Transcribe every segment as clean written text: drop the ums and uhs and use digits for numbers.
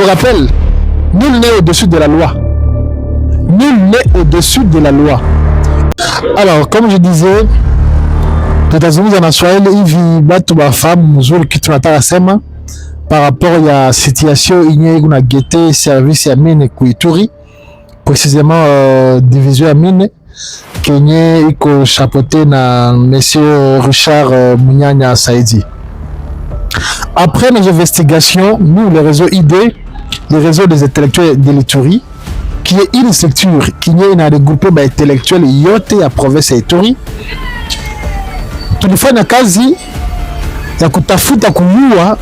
rappelle, nul n'est au-dessus de la loi. Nul n'est au-dessus de la loi. Alors, comme je disais, tutazungumza na Swahili hivi batu bafahamu mzuri kitu nataka sema par rapport ya situation yenye iko na gete service ya mine kuituri, précisément division ya mine kenye iko chapeauté na monsieur Richard Munyanya Saidi. Après nos investigations, nous, le réseau ID, le réseau des intellectuels de l'Ituri, qui est une structure qui est regroupée par intellectuels yote ya province ya Ituri, tulifanya kazi ya kutafuta kujua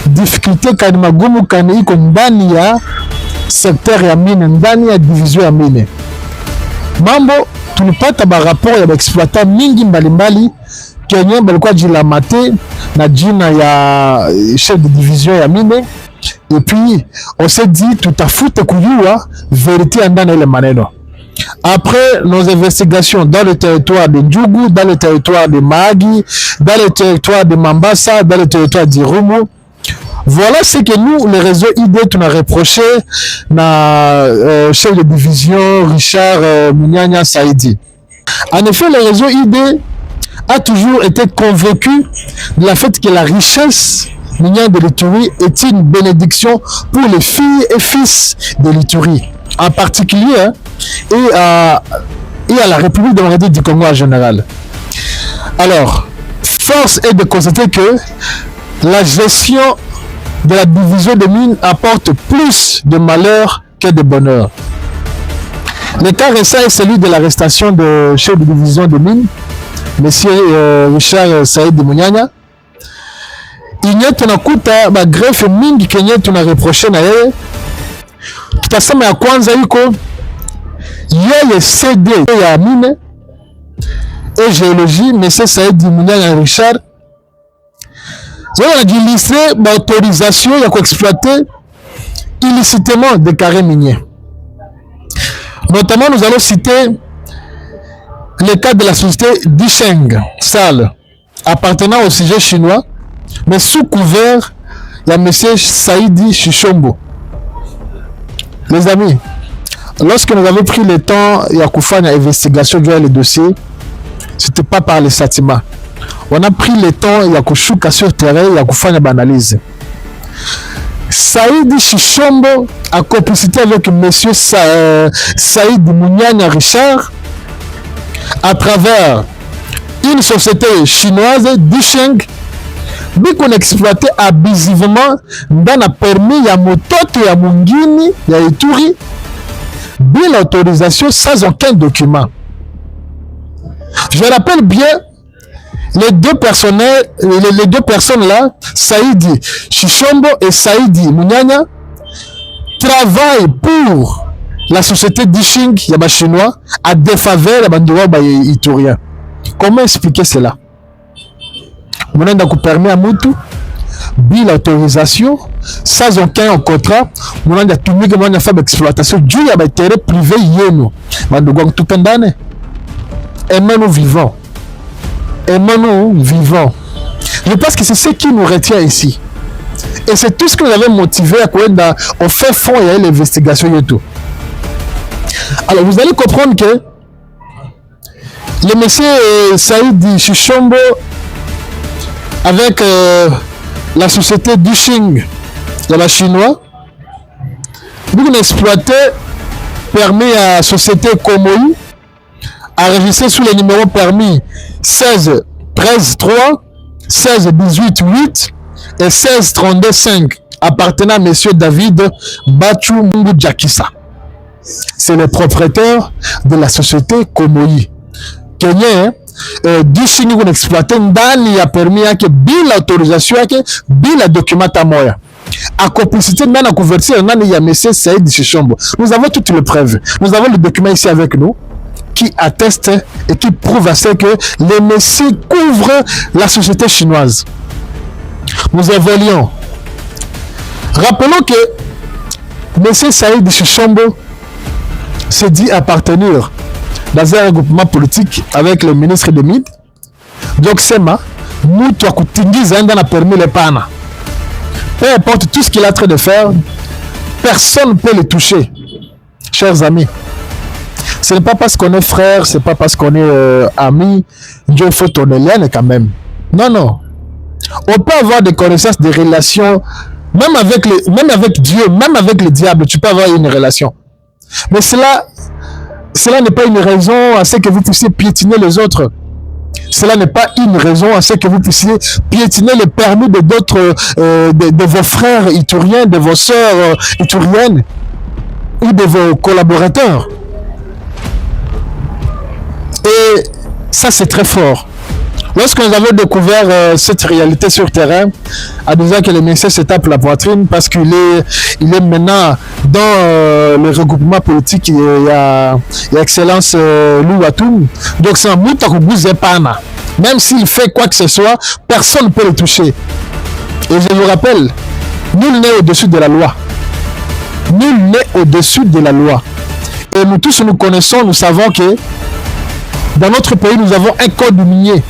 difficulté kani magumu kani iko ndani ya secteur ya mine, ndani ya division ya mine. Mambo tulipata ba rapport ya exploitant mingi mbalimbali kenye balikuwa jilamate na jina ya chef de division ya mine, et puis on s'est dit tutafute kujua vérité ndani ile maneno. Après nos investigations dans le territoire de Djougou, dans le territoire de Mahagi, dans le territoire de Mambasa, dans le territoire d'Irumu, voilà ce que nous, le réseau ID, on a reproché na chef de division Richard Munyanya Saidi. En effet, le réseau ID a toujours été convaincu de la fait que la richesse minière de l'Ituri est une bénédiction pour les filles et fils de l'Ituri, en particulier, et à la République démocratique du Congo en général. Alors, force est de constater que la gestion de la division des mines apporte plus de malheur que de bonheur. Le cas récent est celui de l'arrestation de chef de division des mines, monsieur Richard Saidi Munyanya. Inye tunakuta magrefe mingi kenye tunareproche na yeye. Tutasema ya kwanza iko yeye CD ya mine et géologie, monsieur Saidi Munyanya Richard. Yeye anajilistre autorisation ya kuexploiter illicitement des carrés miniers. Notamment, nous allons citer le cas de la société Disheng Sal, appartenant au sujet chinois, mais sous couvert, il y a M. Saidi Shishombo. Les amis, lorsque nous avons pris le temps et à faire une investigation sur le dossier, ce n'était pas par les sentiments. On a pris le temps et à faire sur terrain et à faire une analyse. Saidi Shishombo a complicité avec M. Saidi Munyanya Richard à travers une société chinoise, Disheng, qu'on exploitait abusivement dans la permis ya mototo ya mungini ya Ituri, bien l'autorisation sans aucun document. Je rappelle bien les deux personnes là, Saidi Shishombo et Saidi Munyanya, travaillent pour la société Disheng ya chinois à défaveur ya Iturien. Comment expliquer cela? On a permis à Moutou, bien l'autorisation, sans aucun contrat, on a tout mis que fait l'exploitation du terrain privé yéno. Tout pendant. Et nous vivons. Et nous vivons. Je pense que c'est ce qui nous retient ici. Et c'est tout ce que nous avons motivé à quoi on fait fond et l'investigation et tout. Alors vous allez comprendre que le monsieur Saidi Shishombo avec la société Disheng de la chinois, nous exploité permis à la société Komoi enregistré sous les numéros permis 16 13 3, 16 18 8 et 16 32 5 appartenant à monsieur David Bachu Mungu Jakisa. C'est le propriétaire de la société Komoi. Kenyan Disheng qu'on exploité ndani ya permis yake bila autorisation yake bila documenta moya. À complicité dans la couverture ndani ya monsieur Saidi Shishombo. Nous avons toutes les preuves. Nous avons le document ici avec nous qui atteste et qui prouve à ce que les messieurs couvrent la société chinoise. Nous évoluons. Rappelons que monsieur Saidi Shishombo s'est dit appartenir dans un regroupement politique avec le ministre de Mines. Donc c'est moi, nous, tu as coupé dans la permis les pana. Peu importe tout ce qu'il est en train de faire, personne ne peut les toucher. Chers amis, ce n'est pas parce qu'on est frère, ce n'est pas parce qu'on est amis, Dieu faut tourner l'aile quand même. Non, non. On peut avoir des connaissances, des relations, même avec Dieu, même avec le diable, tu peux avoir une relation. Mais cela n'est pas une raison à ce que vous puissiez piétiner les autres. Cela n'est pas une raison à ce que vous puissiez piétiner le permis de d'autres, de vos frères ituriens, de vos sœurs ituriennes ou de vos collaborateurs. Et ça, c'est très fort. Lorsque nous avons découvert cette réalité sur terrain, en disant que le ministère se tape la poitrine parce qu'il est maintenant dans le regroupement politique, il y a Excellence Lou Watoum. Donc c'est un Moutakoubou Pana. Même s'il fait quoi que ce soit, personne ne peut le toucher. Et je vous rappelle, nul n'est au-dessus de la loi. Nul n'est au-dessus de la loi. Et nous tous nous connaissons, nous savons que dans notre pays, nous avons un code minier.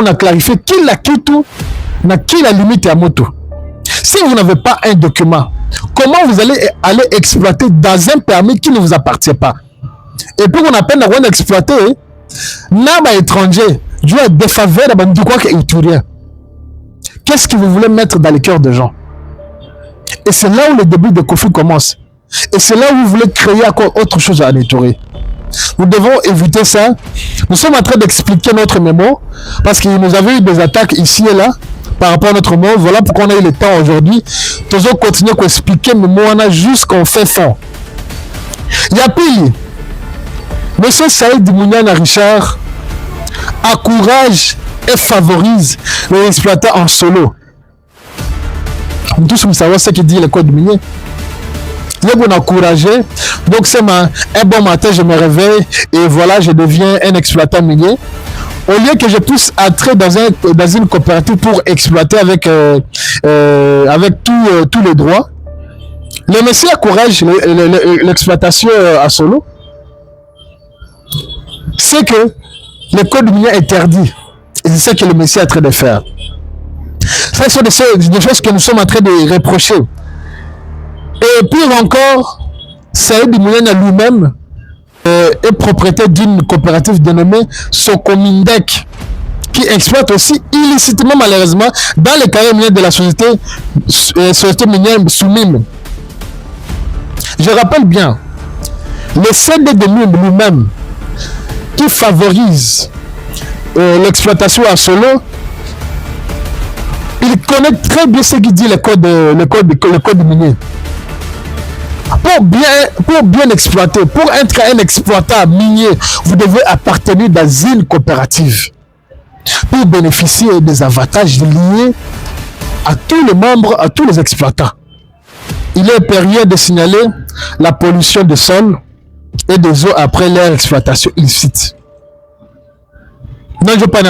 On a clarifié qui la quitte, qui la limite à moto. Si vous n'avez pas un document, comment vous allez aller exploiter dans un permis qui ne vous appartient pas? Et puis on appelle à exploiter, n'a étranger, Dieu a défaveur de quoi que iturien. Qu'est-ce que vous voulez mettre dans les cœurs des gens? Et c'est là où le début de conflit commence. Et c'est là où vous voulez créer encore autre chose à Ituri. Nous devons éviter ça. Nous sommes en train d'expliquer notre mémo parce qu'il nous avait eu des attaques ici et là par rapport à notre mémo. Voilà pourquoi on a eu le temps aujourd'hui. Nous allons continuer à expliquer le mémo jusqu'au fait fond. Yapili, Monsieur Saïd Mouniana Richard encourage et favorise les exploitants en solo. Nous tous nous savons ce que dit le code minier. Je vous encouragé. Donc c'est un bon matin, je me réveille et voilà, je deviens un exploitant minier. Au lieu que je puisse entrer dans une coopérative pour exploiter avec tous les droits, le monsieur encourage l'exploitation à solo. C'est que le code minier interdit. Et c'est ça que le monsieur est en train de faire. Ça sont des choses que nous sommes en train de reprocher. Et pire encore, Saïd Mouniana lui-même est propriétaire d'une coopérative dénommée Sokomindek, qui exploite aussi illicitement, malheureusement, dans les carrières minières de la société minière Soumim. Je rappelle bien, le CD de Mim lui-même, qui favorise l'exploitation à solo, il connaît très bien ce qu'il dit le code minier. Pour bien exploiter, pour être un exploitant minier, vous devez appartenir dans une coopérative pour bénéficier des avantages liés à tous les membres, à tous les exploitants. Il est période de signaler la pollution des sols et des eaux après leur exploitation illicite. Non, je ne pas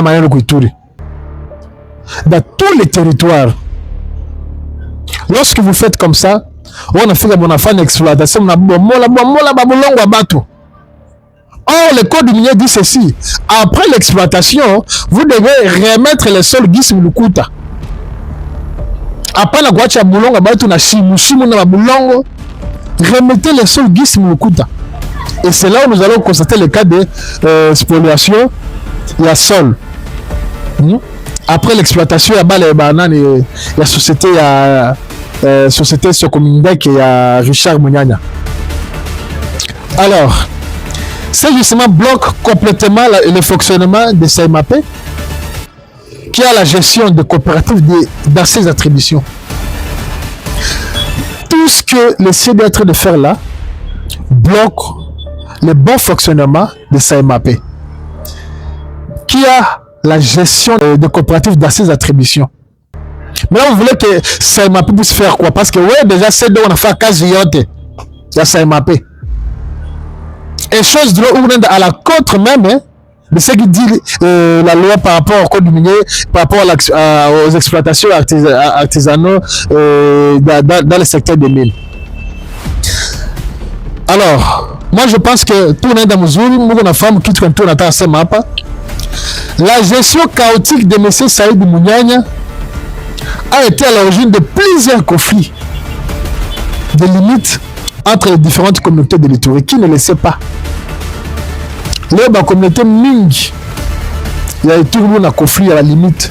dans tous les territoires. Lorsque vous faites comme ça, on a fait la bonne affaire d'exploitation. Or, le code minier dit ceci. Après l'exploitation, vous devez remettre le sol Gism Lukuta. Après la guacha boulonga, remettez le sol Gism Lukuta. Et c'est là où nous allons constater le cas de spoliation. Il y a sol. Après l'exploitation, il y a société, société Sokomindek et il y a Richard Mouniana. Alors, c'est justement bloque complètement le fonctionnement de CMAP qui a la gestion de coopératives dans ses attributions. Tout ce que le CD est en train de faire là bloque le bon fonctionnement de CMAP qui a la gestion de coopératives dans ses attributions. Mais là, vous voulez que CMAP puisse faire quoi? Parce que, ouais, déjà, c'est de on a fait quasi-yote. Il y a CMAP. Et chose de l'eau, à la contre même, hein, de ce qui dit la loi par rapport au code minier, par rapport aux exploitations artisanales dans le secteur des mines. Alors, moi, je pense que tout le monde dans Mouzouli, nous, on a fait qui tourne tout à CMAP. La gestion chaotique de M. Saïd Mouniana a été à l'origine de plusieurs conflits des limites entre les différentes communautés de l'Ituri qui ne le sait pas. La communauté mingi, il y a toujours un conflit à la limite.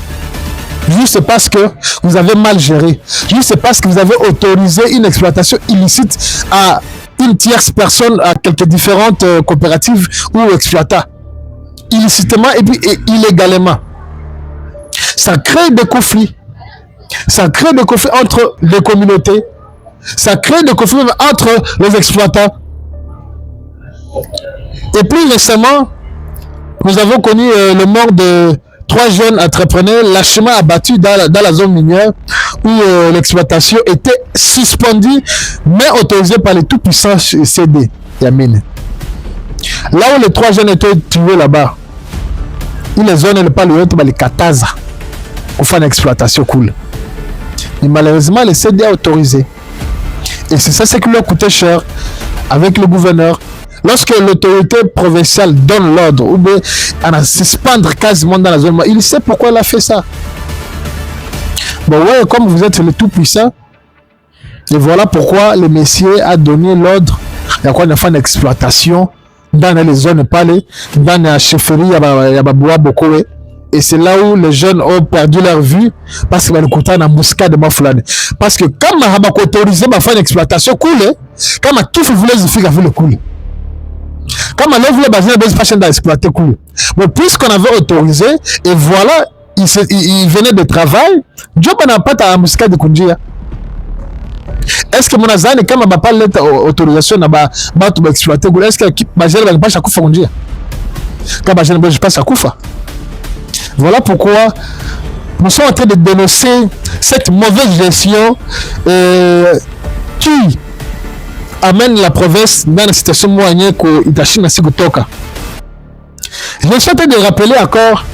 Juste parce que vous avez mal géré. Juste parce que vous avez autorisé une exploitation illicite à une tierce personne, à quelques différentes coopératives ou exploitants. Illicitement et puis illégalement. Ça crée des conflits. Ça crée des conflits entre les communautés. Ça crée des conflits entre les exploitants. Et plus récemment, nous avons connu le mort de 3 jeunes entrepreneurs lâchement abattus dans la zone minière où l'exploitation était suspendue mais autorisée par les tout-puissants CD Yamine. Là où les 3 jeunes étaient tués là-bas, les zones ne pas les kataza pour faire une exploitation cool. Mais malheureusement, les CD a autorisé. Et c'est ça, c'est qui leur coûtait cher avec le gouverneur. Lorsque l'autorité provinciale donne l'ordre ou bien à suspendre quasiment dans la zone, il sait pourquoi elle a fait ça. Bon, ouais, comme vous êtes le tout-puissant, et voilà pourquoi le messier a donné l'ordre il y a quoi de faire une exploitation dans les zones palais, dans la chefferie, il y a Baboua Bokowe. Et c'est là où les jeunes ont perdu leur vue parce qu'ils vont écouter dans Mouska de Maflane. Parce que quand on a autorisé à faire une exploitation cool, quand on a tout voulu faire le cool. Comme on voulait baser la base fashion d'exploiter cool. Mais puisqu'on avait autorisé, et voilà, il venait de travail, Job n'a pas à Mouska de Kunjia. Est-ce que mon azan quand on n'a pas l'autorisation à exploiter cool, est-ce que Bajel va pas chaque fois Kunjia? Quand Bajel va pas chaque fois. Voilà pourquoi nous sommes en train de dénoncer cette mauvaise gestion qui amène la province dans la situation moyenne que Itachi n'a pas kutoka. Je suis en train de rappeler encore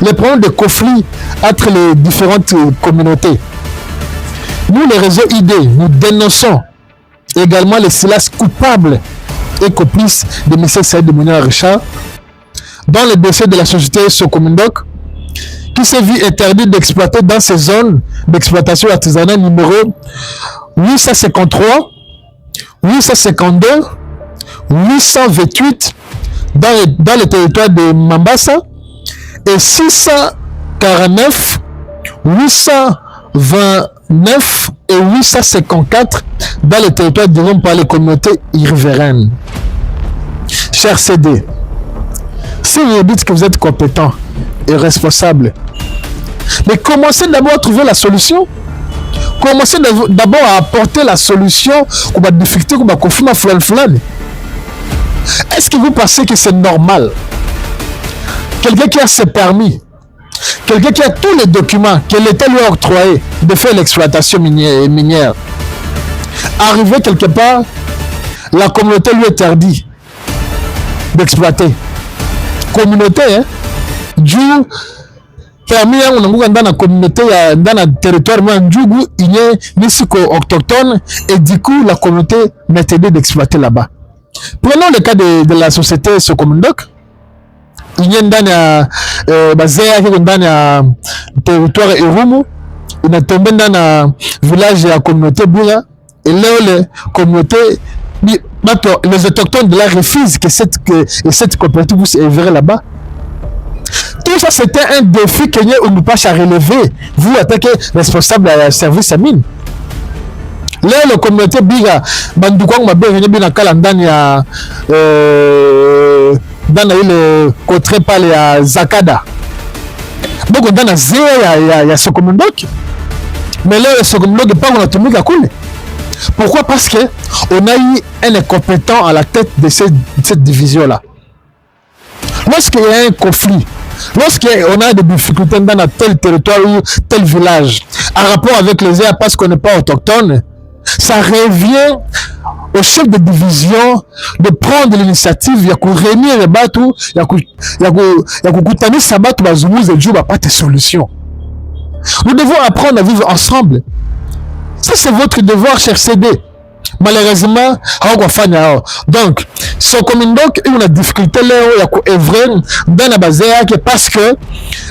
les problèmes de conflit entre les différentes communautés. Nous, les réseaux ID, nous dénonçons également les silences coupables et complices de M. Saïd Mounier Richard dans le dossier de la société Sokomundoc qui s'est vu interdit d'exploiter dans ces zones d'exploitation artisanale numéro 853, 852, 828 dans le territoire de Mambasa et 649, 829 et 854 dans le territoire dirigé par les communautés riveraines. Chers CD, si vous dites que vous êtes compétent et responsable, mais commencez d'abord à trouver la solution. Commencez d'abord à apporter la solution aux difficultés, aux conflits, Est-ce que vous pensez que c'est normal? Quelqu'un qui a ses permis, quelqu'un qui a tous les documents que l'État lui a octroyés de faire l'exploitation minière, arrivé quelque part, la communauté lui interdit d'exploiter. Communauté, hein? Du permis dans la communauté, dans le territoire, il y a des autochtones et du coup, la communauté m'a aidé d'exploiter là-bas. Prenons le cas de la société Sokomundoc. Il y a dans le territoire Irumu, il est tombé dans le village de la communauté Bouya, et là, les communautés, les autochtones de la refusent que cette coopérative puisse œuvrer là-bas. Tout ça, c'était un défi que nous ne pas à relever, vous, en tant que responsable du service à mine. Là, la communauté Biga, Bandoukwang m'a bien venu dans Kalandania, dans le côté par les Zakada. Donc, dans la zéro, il y a ce Sokomundoc. Mais là, le Sokomundoc n'est pas en atomique à couler. Pourquoi? Parce qu'on a eu un incompétent à la tête de cette division-là. Lorsqu'il y a un conflit, lorsqu'on a des difficultés dans tel territoire ou tel village, en rapport avec les airs parce qu'on n'est pas autochtone, ça revient au chef de division de prendre l'initiative, il y a qu'on réunir les bateaux, il y a qu'on coûter sa bateau, il y a pas de solution. Nous devons apprendre à vivre ensemble. Ça, c'est votre devoir, cher CD. Malheureusement, donc, ce Sokomundoc, il y a une difficulté là, il y a dans la base parce que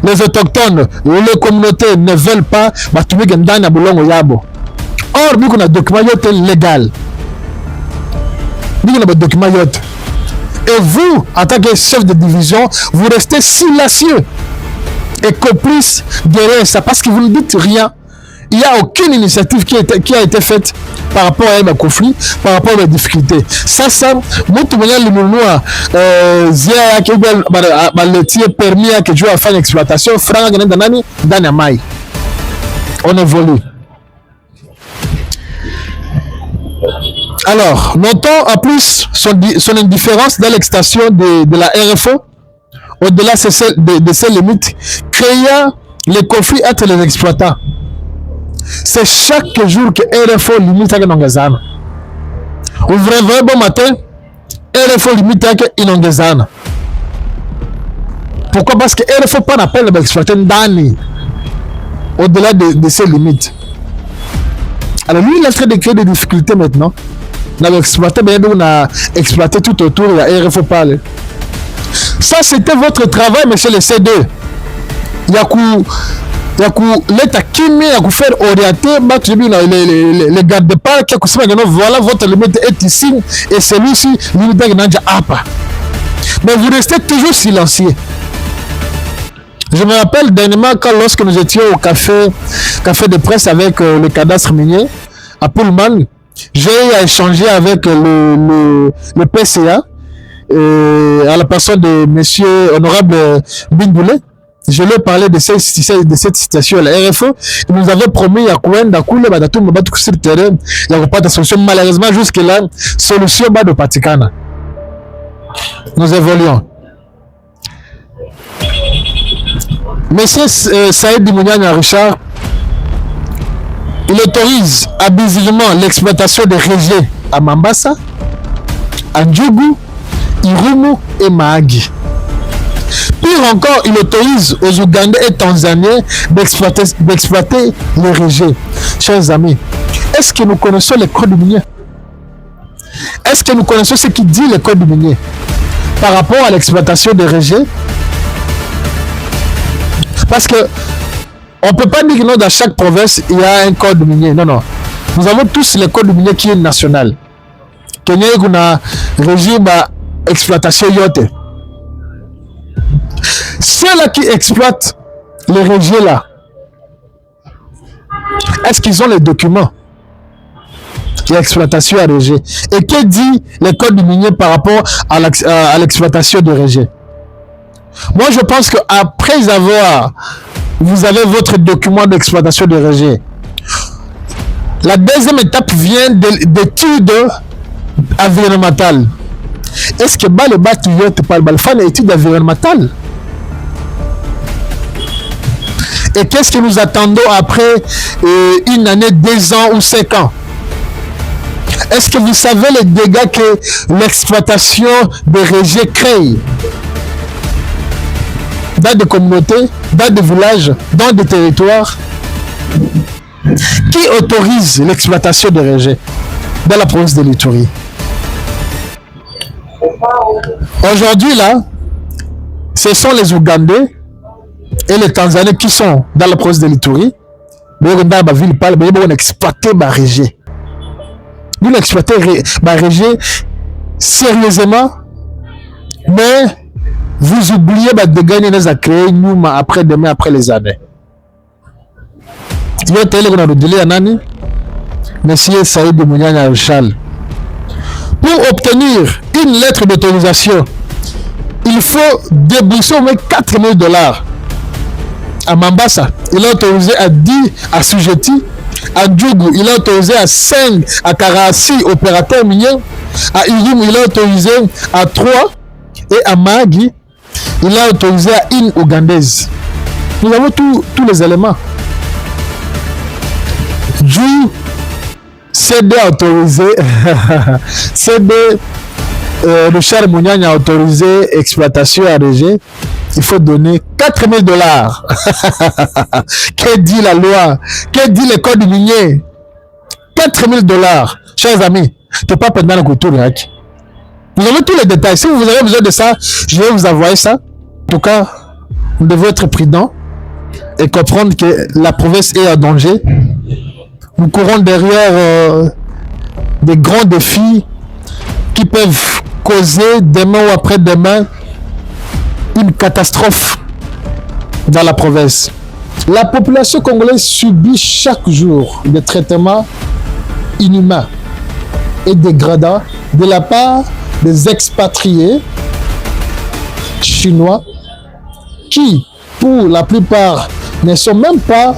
les autochtones, les communautés ne veulent pas, Or, nous, on a un document légal. Nous, on a un document. Et vous, en tant que chef de division, vous restez silencieux et complice derrière ça parce que vous ne dites rien. Il n'y a aucune initiative qui a été faite par rapport à un conflit, par rapport à des difficultés. Ça, notre moyen le noir, Zia qui le permis que tu vas faire une exploitation, franc dans maille. On évolue. Alors, notons en plus son indifférence dans l'extension de la RFO, au-delà de ces limites, créant les conflits entre les exploitants. C'est chaque jour que RFO limite à Nongazana. Ouvrez bon matin, RFO limite à Inongazana. Pourquoi? Parce que RFO pas d'appel d'exploiter Ndani au-delà de ces limites. Alors lui, il est en train de créer des difficultés maintenant. On a exploité tout autour, il y a RFO parle. Ça, c'était votre travail, monsieur le C2. Il y a l'État qui a faire orienter les gardes-parcs qui a voilà votre limite est ici et celui-ci limite est apa. Mais vous restez toujours silencieux. Je me rappelle dernièrement quand lorsque nous étions au café de presse avec le cadastre minier à Pullman, j'ai échangé avec le PCA à la personne de monsieur honorable Bingoulé. Je lui ai parlé de cette situation. La RFO, il nous avait promis à Kouenda, sur le terrain, il n'y a pas de solution. Malheureusement, jusque-là, solution de Patikana. Nous évoluons. Monsieur Saïd Dimouniana Richard, il autorise abusivement l'exploitation des rejets à Mambasa, à Ndjougou, Irumu et Mahagi. Pire encore, il autorise aux Ougandais et Tanzaniens d'exploiter les rejets. Chers amis, est-ce que nous connaissons les codes miniers? Est-ce que nous connaissons ce qui dit le code minier par rapport à l'exploitation des rejets? Parce que on ne peut pas dire que non, dans chaque province, il y a un code minier. Non, non. Nous avons tous le code minier qui est national. Kenya, il y a un régime d'exploitation yote. Ceux-là qui exploitent les rejets là, est-ce qu'ils ont les documents d'exploitation à rejet? Et que dit le code minier par rapport à l'exploitation de rejets? Moi, je pense qu'après avoir, vous avez votre document d'exploitation de rejets. La deuxième étape vient d'études environnementales. Est-ce que le bâtiment par le fan études environnementales? Et qu'est-ce que nous attendons après une année, 2 ans ou 5 ans? Est-ce que vous savez les dégâts que l'exploitation de rejets crée dans des communautés, dans des villages, dans des territoires? Qui autorise l'exploitation de rejets dans la province de l'Ituri? Aujourd'hui, là, ce sont les Ougandais et les Tanzaniens qui sont dans la province de l'Ituri. Mais ils ont exploité les rejets. Ils ont exploité les rejets sérieusement, mais vous oubliez de gagner les accueils nous après demain, après les années. Il y a un télé qu'on a redélé à Nani, monsieur Saïd Dimouniana Richard. Pour obtenir une lettre d'autorisation, il faut débourser au moins $4,000. À Mambasa, il a autorisé à 10 assujettis. À Ndjougou, il a autorisé à 5, à 46 opérateurs miniers. À Irum, il a autorisé à 3. Et à Mahagi, il a autorisé à 1 Ougandaise. Nous avons tous les éléments. Djou, CD autorisé. CD, Richard Mouniagne a autorisé exploitation à rejet. Il faut donner $4,000. Que dit la loi? Que dit le code minier? $4,000. Chers amis, tu ne peux pas pendant le couture. Vous avez tous les détails. Si vous avez besoin de ça, je vais vous envoyer ça. En tout cas, vous devez être prudent et comprendre que la province est en danger nous courons derrière des grands défis qui peuvent causer demain ou après-demain une catastrophe dans la province. La population congolaise subit chaque jour des traitements inhumains et dégradants de la part des expatriés chinois qui, pour la plupart, ne sont même pas